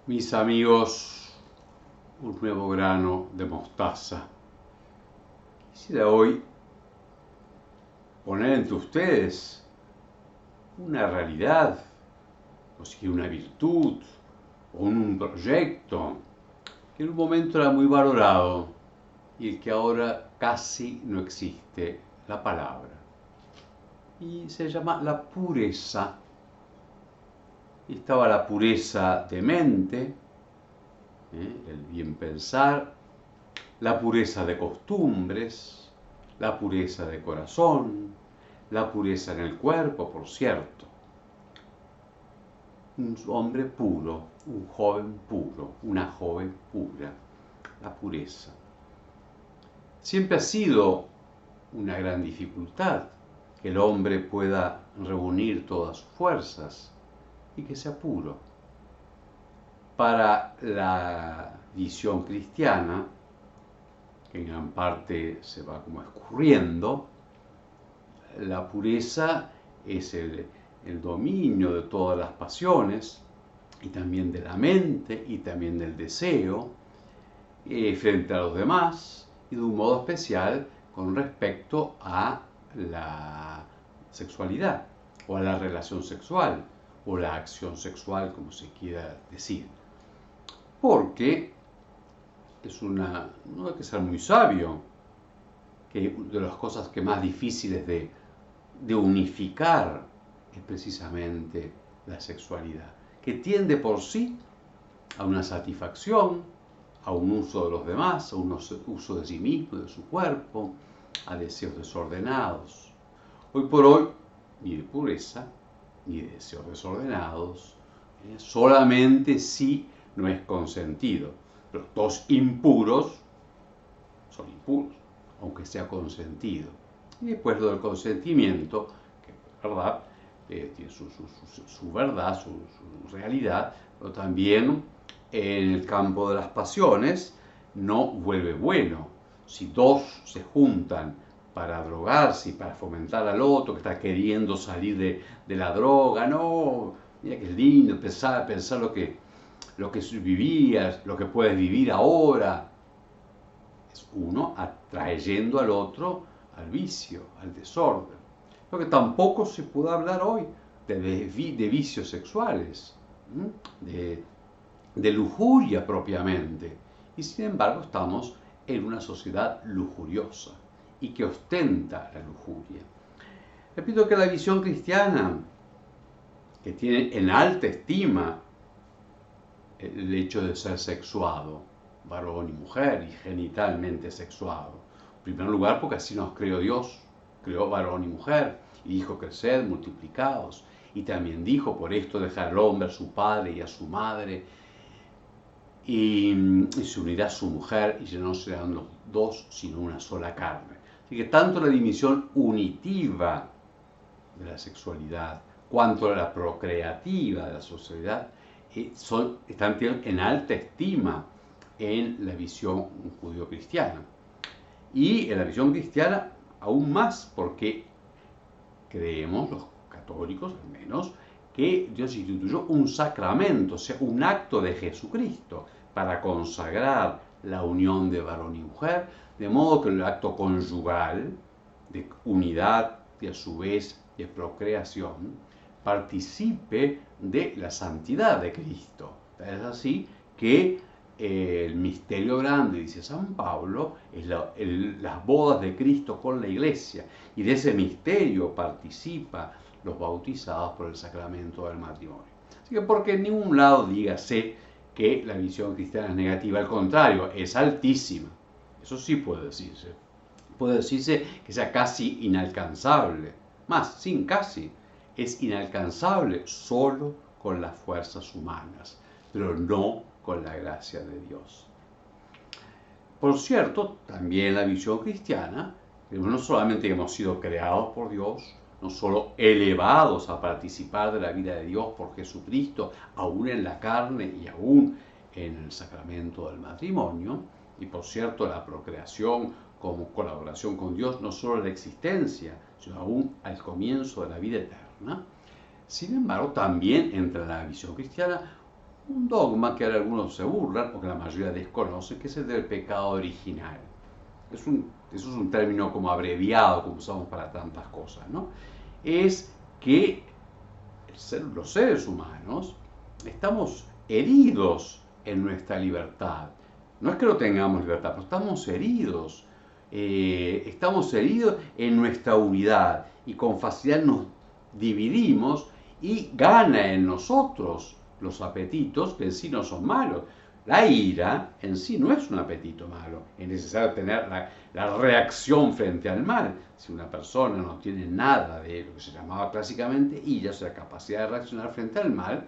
Mis amigos, un nuevo grano de mostaza. Quisiera hoy poner entre ustedes una realidad, o si una virtud, o un proyecto que en un momento era muy valorado y el que ahora casi no existe, la palabra. Y se llama la pureza. Y estaba la pureza de mente, el bien pensar, la pureza de costumbres, la pureza de corazón, la pureza en el cuerpo, por cierto. Un hombre puro, un joven puro, una joven pura, la pureza. Siempre ha sido una gran dificultad que el hombre pueda reunir todas sus fuerzas y que sea puro. Para la visión cristiana, que en gran parte se va como escurriendo, la pureza es el dominio de todas las pasiones y también de la mente y también del deseo frente a los demás y de un modo especial con respecto a la sexualidad o a la relación sexual o la acción sexual, como se quiera decir. Porque no hay que ser muy sabio, que de las cosas que más difíciles de unificar es precisamente la sexualidad, que tiende por sí a una satisfacción, a un uso de los demás, a un uso de sí mismo, de su cuerpo, a deseos desordenados. Hoy por hoy, ni de pureza, ni de deseos desordenados, solamente si no es consentido. Los dos impuros son impuros, aunque sea consentido. Y después lo del consentimiento, que es verdad, tiene su verdad, su realidad, pero también en el campo de las pasiones no vuelve bueno. Si dos se juntan para drogarse y para fomentar al otro que está queriendo salir de la droga, no, mira que lindo pensar lo que vivías, lo que puedes vivir ahora. Es uno atrayendo al otro al vicio, al desorden. Lo que tampoco se puede hablar hoy de vicios sexuales, de lujuria propiamente. Y sin embargo estamos en una sociedad lujuriosa y que ostenta la lujuria. Repito que la visión cristiana, que tiene en alta estima el hecho de ser sexuado, varón y mujer, y genitalmente sexuado. En primer lugar, porque así nos creó Dios, creó varón y mujer, y dijo creced, multiplicados. Y también dijo, por esto dejar al hombre a su padre y a su madre, y se unirá a su mujer, y ya no serán los dos, sino una sola carne. Así que tanto la dimensión unitiva de la sexualidad, cuanto la procreativa de la sociedad, están en alta estima en la visión judío-cristiana. Y en la visión cristiana aún más, porque creemos, los católicos al menos, que Dios instituyó un sacramento, o sea, un acto de Jesucristo para consagrar la unión de varón y mujer, de modo que el acto conyugal de unidad y a su vez de procreación participe de la santidad de Cristo. Es así que el misterio grande, dice San Pablo, es las bodas de Cristo con la iglesia, y de ese misterio participa los bautizados por el sacramento del matrimonio. Así que porque en ningún lado dígase que la visión cristiana es negativa, al contrario, es altísima. Eso sí puede decirse. Puede decirse que sea casi inalcanzable. Más, sin casi, es inalcanzable solo con las fuerzas humanas, pero no con la gracia de Dios. Por cierto, también la visión cristiana, no solamente hemos sido creados por Dios, no solo elevados a participar de la vida de Dios por Jesucristo, aún en la carne y aún en el sacramento del matrimonio, y por cierto la procreación como colaboración con Dios, no solo en la existencia, sino aún al comienzo de la vida eterna. Sin embargo, también entra en la visión cristiana un dogma que ahora algunos se burlan o que la mayoría desconoce, que es el del pecado original. Eso es un término como abreviado que usamos para tantas cosas, ¿no? Es que los seres humanos estamos heridos en nuestra libertad. No es que no tengamos libertad, pero estamos heridos en nuestra unidad y con facilidad nos dividimos y gana en nosotros los apetitos que en sí no son malos. La ira en sí no es un apetito malo, es necesario tener la reacción frente al mal. Si una persona no tiene nada de lo que se llamaba clásicamente ira, o sea, capacidad de reaccionar frente al mal,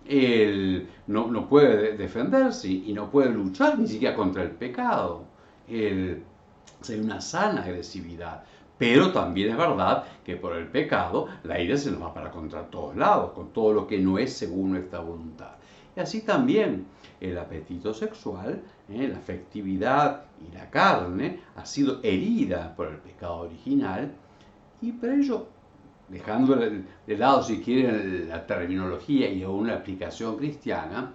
él no puede defenderse y no puede luchar ni siquiera contra el pecado. Hay una sana agresividad. Pero también es verdad que por el pecado la ira se nos va para contra todos lados, con todo lo que no es según nuestra voluntad. Y así también el apetito sexual, la afectividad y la carne ha sido herida por el pecado original y por ello, dejando de lado si quieren la terminología y una aplicación cristiana,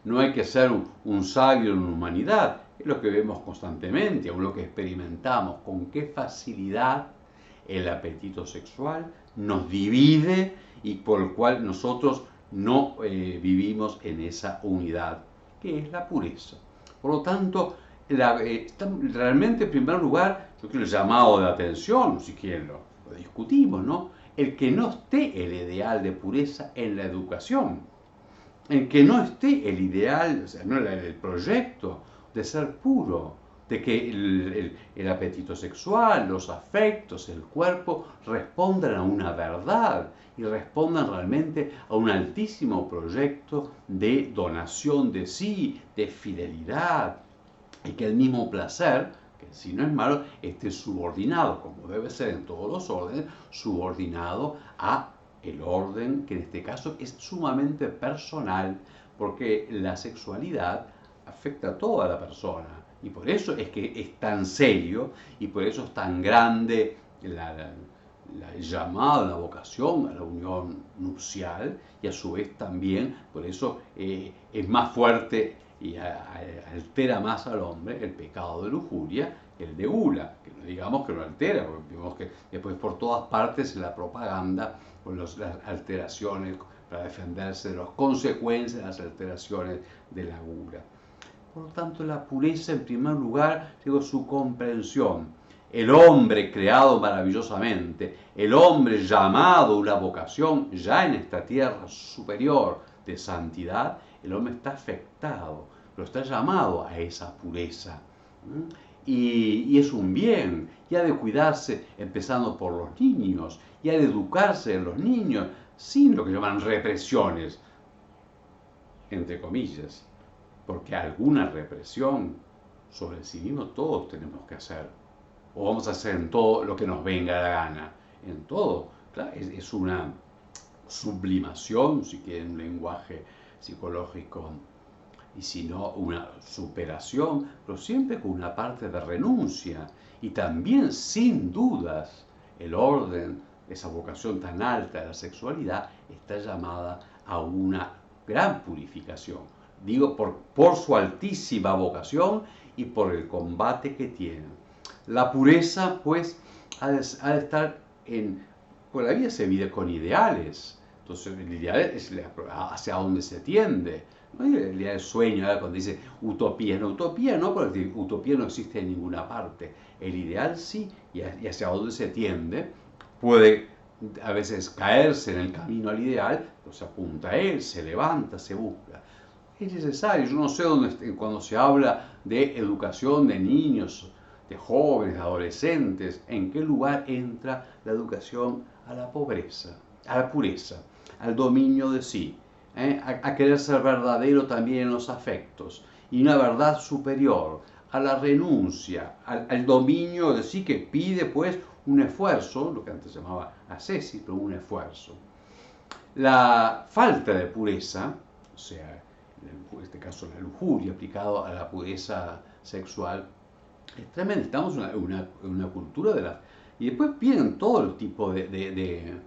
no hay que ser un sabio en humanidad, es lo que vemos constantemente, o lo que experimentamos, con qué facilidad el apetito sexual nos divide y por el cual nosotros no vivimos en esa unidad, que es la pureza. Por lo tanto, realmente en primer lugar, yo creo el llamado de atención, si quieren lo discutimos, ¿no? El que no esté el ideal de pureza en la educación, en que no esté el ideal, o sea, no el proyecto de ser puro, de que el apetito sexual, los afectos, el cuerpo respondan a una verdad y respondan realmente a un altísimo proyecto de donación de sí, de fidelidad, y que el mismo placer, que si no es malo, esté subordinado, como debe ser en todos los órdenes, subordinado a el orden, que en este caso es sumamente personal, porque la sexualidad afecta a toda la persona. Y por eso es que es tan serio y por eso es tan grande la llamada, la vocación a la unión nupcial y a su vez también, por eso es más fuerte y altera más al hombre el pecado de lujuria que el de gula, que no digamos que lo altera, porque vemos que después por todas partes la propaganda con las alteraciones para defenderse de las consecuencias de las alteraciones de la gula. Por lo tanto, la pureza en primer lugar, digo, su comprensión. El hombre creado maravillosamente, el hombre llamado a una vocación ya en esta tierra superior de santidad, el hombre está afectado, pero está llamado a esa pureza. Y es un bien, y ha de cuidarse empezando por los niños, y ha de educarse en los niños, sin lo que llaman represiones, entre comillas, porque alguna represión sobre sí mismo todos tenemos que hacer, o vamos a hacer en todo lo que nos venga la gana, en todo, claro, es una sublimación, si quieren un lenguaje psicológico, y si no una superación, pero siempre con una parte de renuncia, y también sin dudas el orden, esa vocación tan alta de la sexualidad, está llamada a una gran purificación. Digo, por su altísima vocación y por el combate que tiene. La pureza, pues, ha de estar en... Pues la vida se vive con ideales. Entonces, el ideal es hacia donde se tiende. ¿No? El día del sueño, cuando dice utopía, no, porque utopía no existe en ninguna parte. El ideal sí, y hacia dónde se tiende, puede a veces caerse en el camino al ideal, pero se apunta a él, se levanta, se busca. Es necesario, yo no sé dónde, cuando se habla de educación de niños, de jóvenes, de adolescentes, en qué lugar entra la educación a la pobreza, a la pureza, al dominio de sí, a querer ser verdadero también en los afectos, y una verdad superior, a la renuncia, al dominio de sí que pide pues un esfuerzo, lo que antes se llamaba ascesis, pero un esfuerzo. La falta de pureza, o sea, en este caso la lujuria aplicado a la pureza sexual, es tremendo. Estamos en una cultura de la... Y después vienen todo el tipo de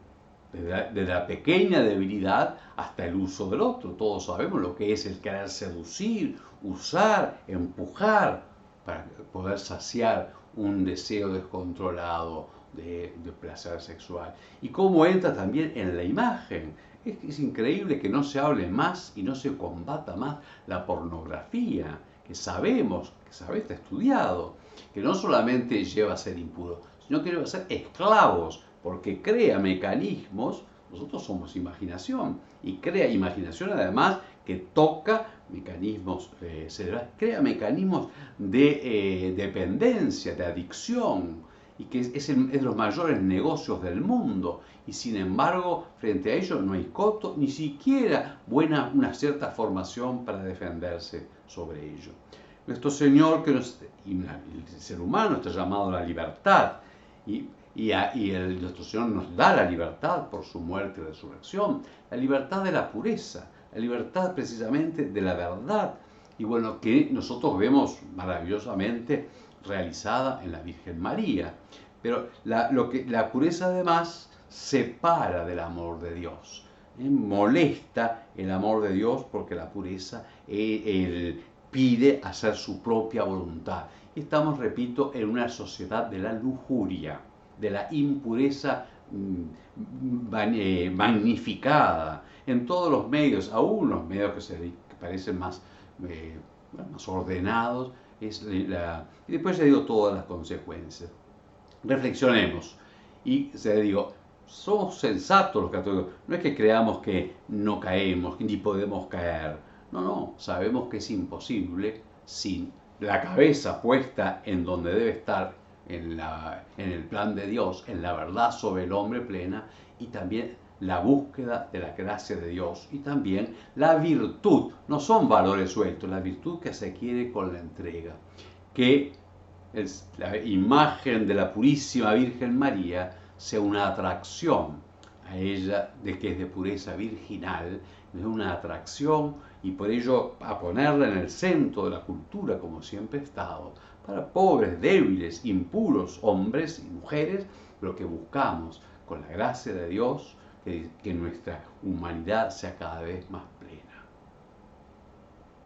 desde la pequeña debilidad hasta el uso del otro. Todos sabemos lo que es el querer seducir, usar, empujar para poder saciar un deseo descontrolado de placer sexual. Y cómo entra también en la imagen. Es increíble que no se hable más y no se combata más la pornografía, que sabemos, está estudiado, que no solamente lleva a ser impuro, sino que lleva a ser esclavos, porque crea mecanismos. Nosotros somos imaginación, y crea imaginación además que toca mecanismos cerebrales, crea mecanismos de dependencia, de adicción, y que es de los mayores negocios del mundo. Y sin embargo, frente a ello no hay coto, ni siquiera una cierta formación para defenderse sobre ello. Nuestro Señor, y el ser humano está llamado a la libertad, nuestro Señor nos da la libertad por su muerte y resurrección, la libertad de la pureza, la libertad precisamente de la verdad, y bueno, que nosotros vemos maravillosamente realizada en la Virgen María. Pero la pureza además separa del amor de Dios. Molesta el amor de Dios porque la pureza él pide hacer su propia voluntad. Y estamos, repito, en una sociedad de la lujuria, de la impureza magnificada en todos los medios, aún los medios que parecen más ordenados, y después ya digo todas las consecuencias. Reflexionemos y somos sensatos los católicos, no es que creamos que no caemos, ni podemos caer, no, sabemos que es imposible sin la cabeza puesta en donde debe estar, en el plan de Dios, en la verdad sobre el hombre plena, y también la búsqueda de la gracia de Dios, y también la virtud. No son valores sueltos, la virtud que se quiere con la entrega, que la imagen de la purísima Virgen María sea una atracción a ella, de que es de pureza virginal, es una atracción, y por ello a ponerla en el centro de la cultura como siempre ha estado, para pobres, débiles, impuros, hombres y mujeres, lo que buscamos con la gracia de Dios, que nuestra humanidad sea cada vez más plena.